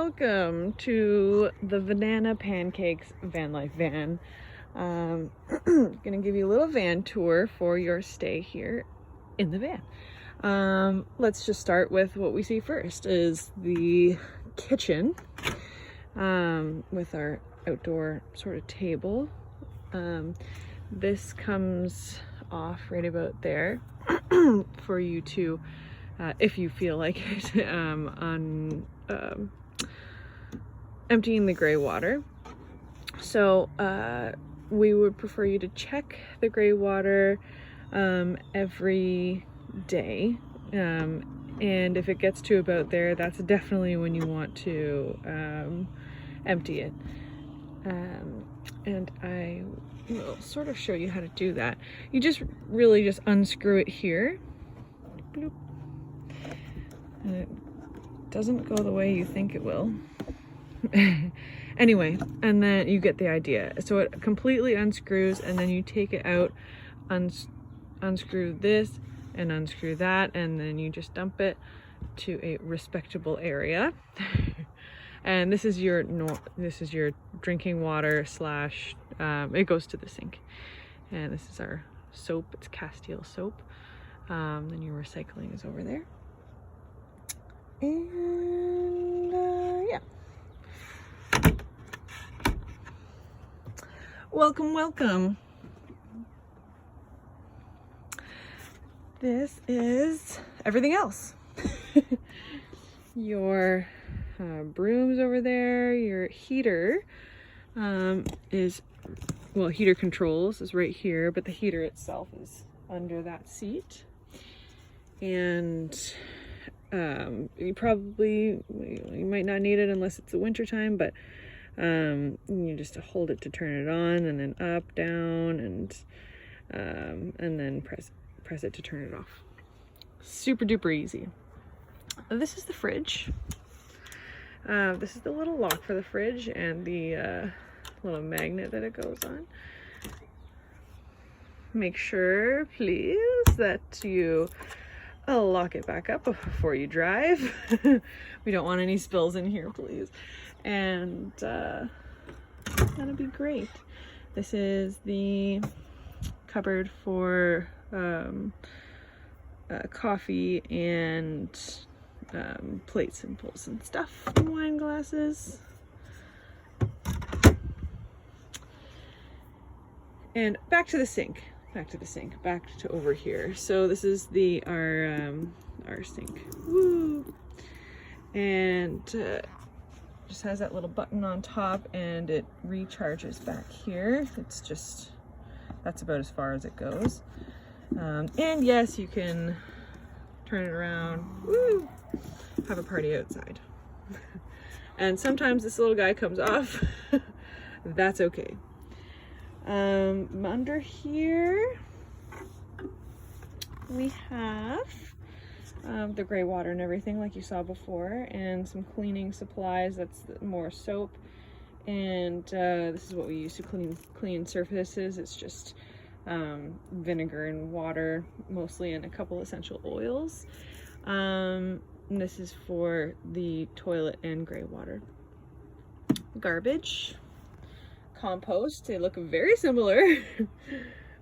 welcome to the Banana Pancakes van life van. Gonna give you a little van tour for your stay here in the van. Let's just start with what we see first is the kitchen with our outdoor sort of table. This comes off right about there for you to if you feel like it, emptying the gray water. So we would prefer you to check the gray water every day, and if it gets to about there, that's definitely when you want to empty it. And I will sort of show you how to do that. You just unscrew it here. Bloop. And it doesn't go the way you think it will. Anyway, and then you get the idea. So it completely unscrews, and then you take it out, unscrew this and unscrew that, and then you just dump it to a respectable area. And this is your drinking water slash it goes to the sink. And this is our soap. It's Castile soap. Then your recycling is over there. And yeah, welcome. This is everything else. Your brooms over there. Your heater heater controls is right here, but the heater itself is under that seat. And you might not need it unless it's the winter time, but you just hold it to turn it on, and then up, down, and then press it to turn it off. Super duper easy. This is the fridge. This is the little lock for the fridge and the little magnet that it goes on. Make sure, please, that you lock it back up before you drive. We don't want any spills in here, please. And that'll be great. This is the cupboard for coffee and plates and bowls and stuff, and wine glasses. And back to the sink. Back to over here. So this is our sink. Woo! And just has that little button on top, and it recharges back here. That's about as far as it goes. And yes, you can turn it around. Woo! Have a party outside. And sometimes this little guy comes off. That's okay. Under here we have the gray water and everything like you saw before, and some cleaning supplies. That's more soap, and this is what we use to clean surfaces. It's just vinegar and water mostly, and a couple essential oils. And this is for the toilet and gray water. Garbage, compost, they look very similar.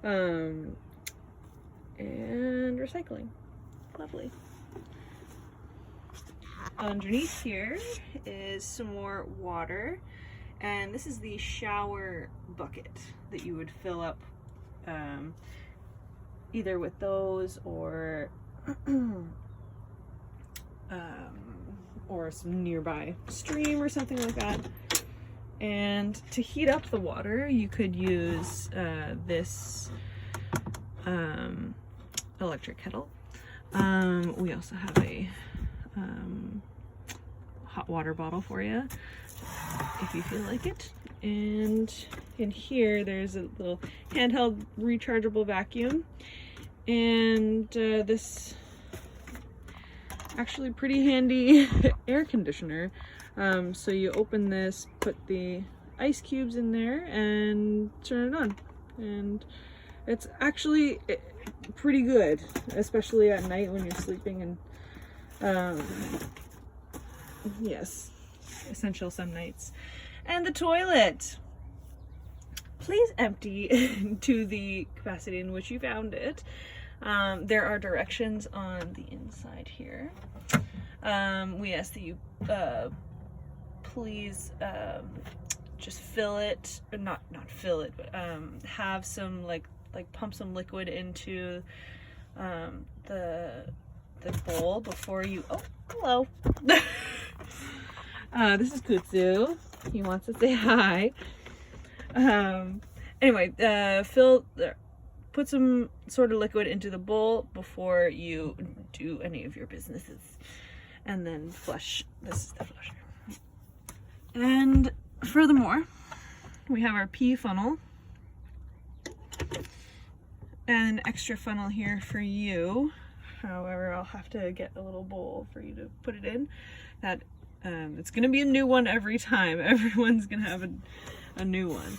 And recycling. Lovely. Underneath here is some more water, and this is the shower bucket that you would fill up either with those or some nearby stream or something like that. And to heat up the water, you could use this electric kettle. We also have a hot water bottle for you if you feel like it. And in here there's a little handheld rechargeable vacuum, and this actually pretty handy air conditioner. So you open this, put the ice cubes in there, and turn it on, and it's actually pretty good, especially at night when you're sleeping. And yes, essential some nights. And the toilet. Please empty to the capacity in which you found it. There are directions on the inside here. We ask that you please just fill it, or not fill it, but have some like pump some liquid into the bowl before you. Oh, hello. This is Kutsu. He wants to say hi. Anyway, put some sort of liquid into the bowl before you do any of your businesses, and then flush. This is the flusher. And furthermore, we have our pee funnel and an extra funnel here for you. However, I'll have to get a little bowl for you to put it in. That it's gonna be a new one every time. Everyone's gonna have a new one.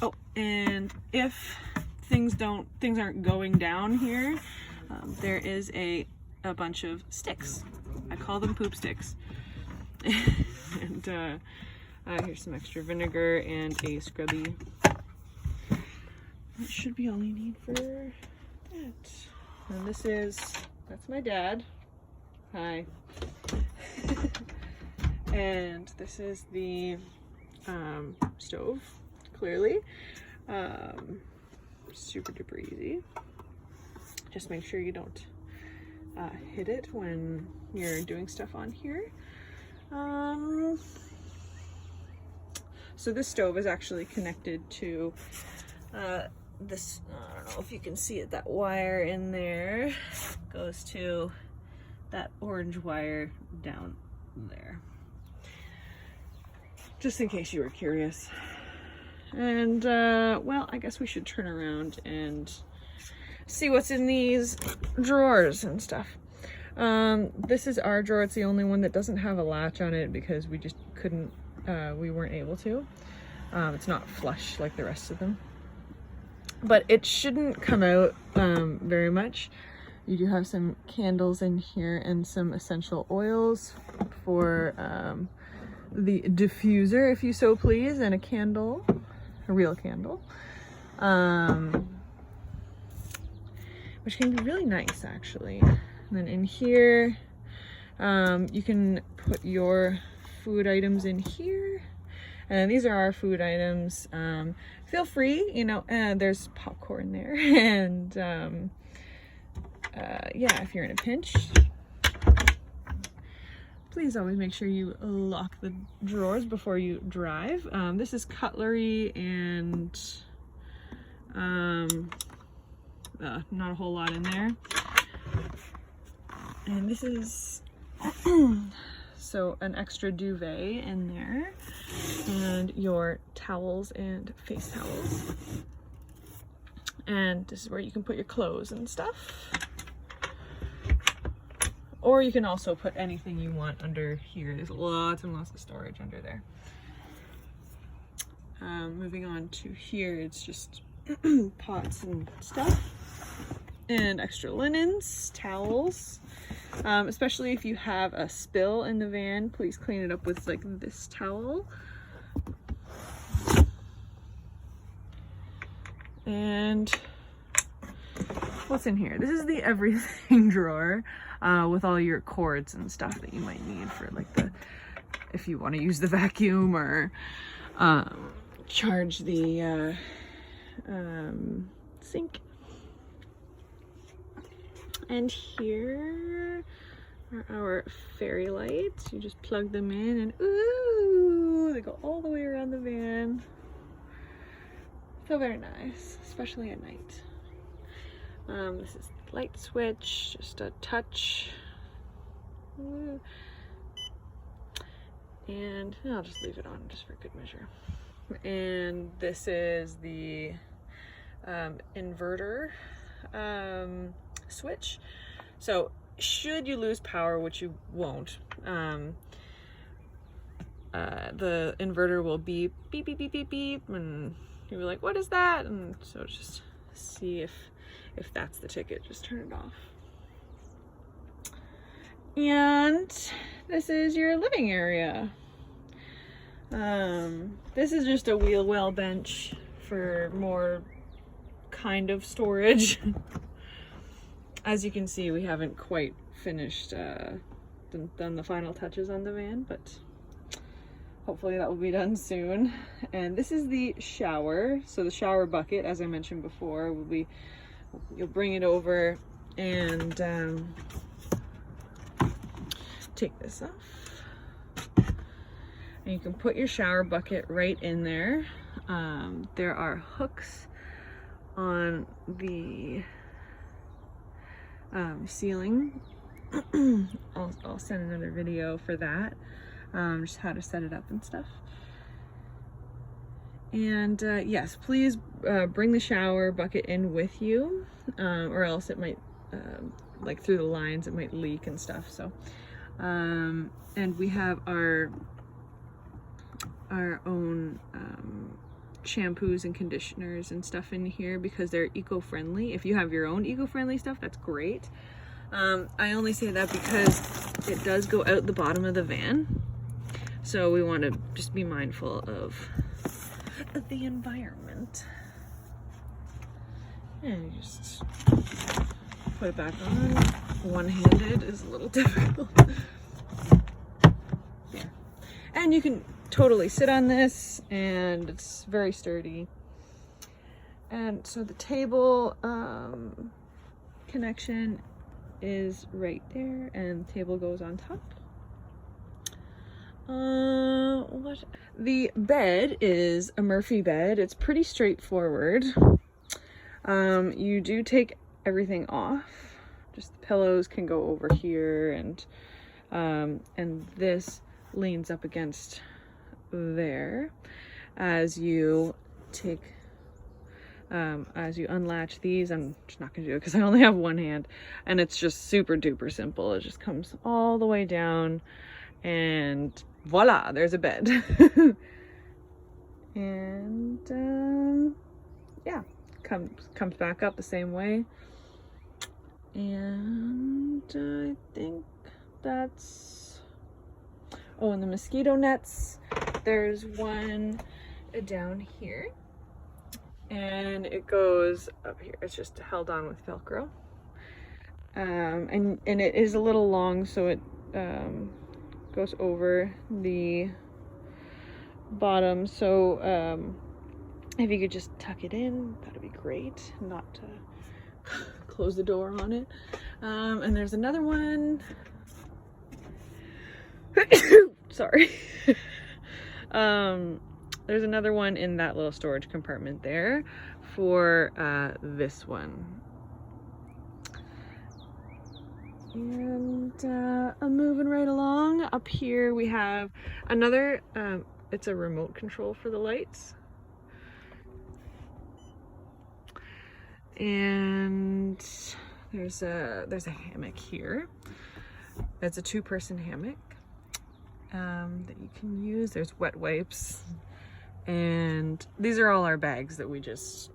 Oh, and if things aren't going down here, there is a bunch of sticks. I call them poop sticks. And here's some extra vinegar and a scrubby. That should be all you need for that. And that's my dad. Hi. And this is the stove, clearly. Super duper easy. Just make sure you don't hit it when you're doing stuff on here. So this stove is actually connected to this, I don't know if you can see it, that wire in there goes to that orange wire down there. Just in case you were curious. And well, I guess we should turn around and see what's in these drawers and stuff. This is our drawer. It's the only one that doesn't have a latch on it because we just couldn't, we weren't able to. It's not flush like the rest of them. But it shouldn't come out very much. You do have some candles in here and some essential oils for the diffuser, if you so please, and a candle, a real candle, which can be really nice actually. And then in here, you can put your food items in here. And these are our food items. Feel free, you know, there's popcorn there. And yeah, if you're in a pinch, please always make sure you lock the drawers before you drive. This is cutlery and not a whole lot in there. And this is so an extra duvet in there, and your towels and face towels. And this is where you can put your clothes and stuff. Or you can also put anything you want under here. There's lots and lots of storage under there. Moving on to here, it's just pots and stuff. And extra linens, towels. Especially if you have a spill in the van, please clean it up with like this towel. And what's in here? This is the everything drawer with all your cords and stuff that you might need for like if you want to use the vacuum or charge the sink. And here are our fairy lights. You just plug them in and ooh, they go all the way around the van. So very nice, especially at night. This is the light switch, just a touch. Ooh. And I'll just leave it on just for good measure. And this is the inverter switch. So should you lose power, which you won't, the inverter will beep, beep, beep, beep, beep, beep, and you'll be like, what is that? And so just see if that's the ticket, just turn it off. And this is your living area. This is just a wheel well bench for more kind of storage. As you can see, we haven't quite finished, done the final touches on the van, but hopefully that will be done soon. And this is the shower. So the shower bucket, as I mentioned before, will be, you'll bring it over and take this off. And you can put your shower bucket right in there. There are hooks on the ceiling. I'll send another video for that, just how to set it up and stuff. And yes, please bring the shower bucket in with you, or else it might, like through the lines, it might leak and stuff. So, and we have our own shampoos and conditioners and stuff in here because they're eco-friendly. If you have your own eco-friendly stuff, that's great. I only say that because it does go out the bottom of the van, so we want to just be mindful of the environment. And you just put it back on. One-handed is a little difficult. Yeah, and you can totally sit on this, and it's very sturdy. And so the table connection is right there, and the table goes on top. What? The bed is a Murphy bed. It's pretty straightforward. You do take everything off. Just the pillows can go over here, and this leans up against there. As you take as you unlatch these, I'm just not gonna do it because I only have one hand, and it's just super duper simple. It just comes all the way down, and voila, there's a bed. And yeah, comes back up the same way. And I think that's, oh, and the mosquito nets, there's one down here, and it goes up here. It's just held on with Velcro, and it is a little long, so it goes over the bottom. So if you could just tuck it in, that'd be great. Not close the door on it. And there's another one. Sorry. There's another one in that little storage compartment there for this one. And I'm moving right along. Up here we have another, it's a remote control for the lights. And there's a hammock here. It's a 2-person hammock that you can use. There's wet wipes, and these are all our bags that we just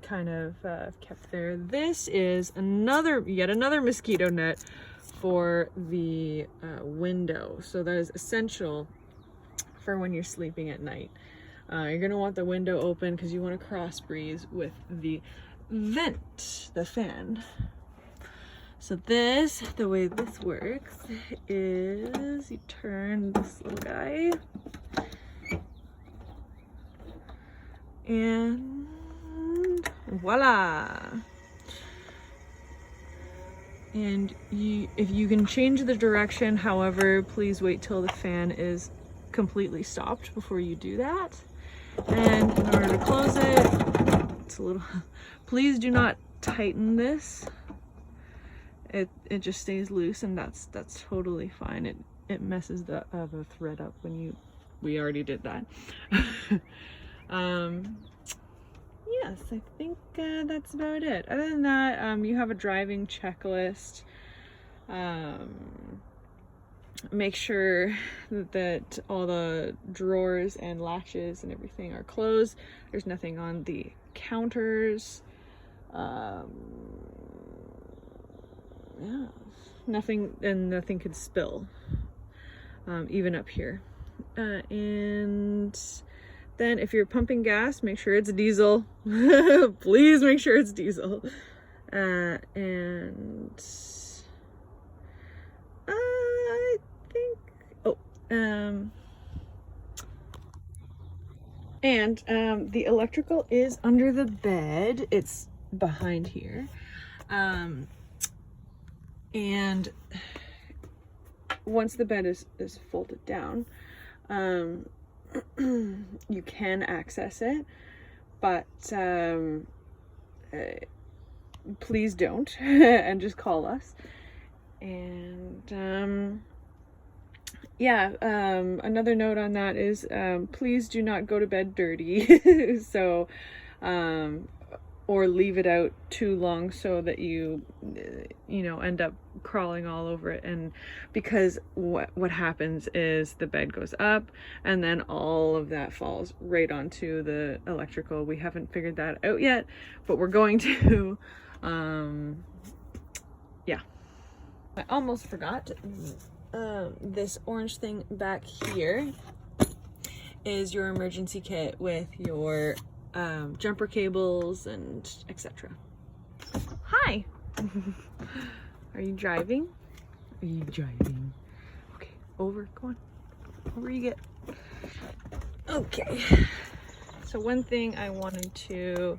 kind of kept there. This is yet another mosquito net for the window. So that is essential for when you're sleeping at night. You're gonna want the window open because you want to cross breeze with the vent, the fan. So the way this works is you turn this little guy, and voila. And if you can change the direction, however, please wait till the fan is completely stopped before you do that. And in order to close it, it's a little, please do not tighten this. It just stays loose, and that's totally fine. It messes the thread up when we already did that. Yes, I think that's about it. Other than that, you have a driving checklist. Make sure that all the drawers and latches and everything are closed. There's nothing on the counters. Yeah, nothing, and nothing could spill, even up here. And then if you're pumping gas, make sure it's diesel. Please make sure it's diesel. And I think, the electrical is under the bed. It's behind here. And once the bed is folded down, you can access it, but please don't, and just call us. And yeah, another note on that is please do not go to bed dirty. So or leave it out too long so that you know, end up crawling all over it. And because what happens is the bed goes up and then all of that falls right onto the electrical. We haven't figured that out yet, but we're going to. Yeah, I almost forgot. This orange thing back here is your emergency kit with your jumper cables and etc. Hi. Are you driving? Are you driving? Okay, over, go on. Over you get. Okay. So one thing I wanted to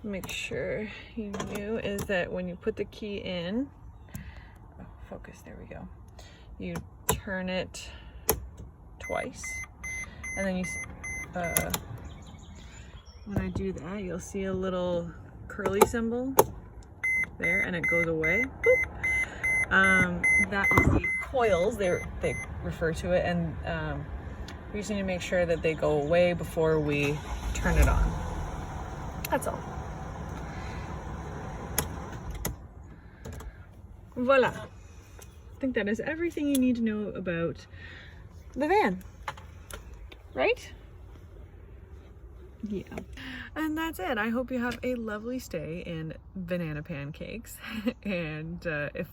make sure you knew is that when you put the key in, oh, focus, there we go. You turn it twice, and then you when I do that, you'll see a little curly symbol there, and it goes away. Boop. That is the coils, they refer to it, and we just need to make sure that they go away before we turn it on. That's all. Voila. I think that is everything you need to know about the van, right? Yeah. And that's it. I hope you have a lovely stay in Banana Pancakes. And if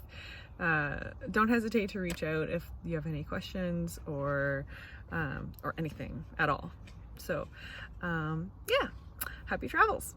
don't hesitate to reach out if you have any questions or anything at all. So yeah, happy travels.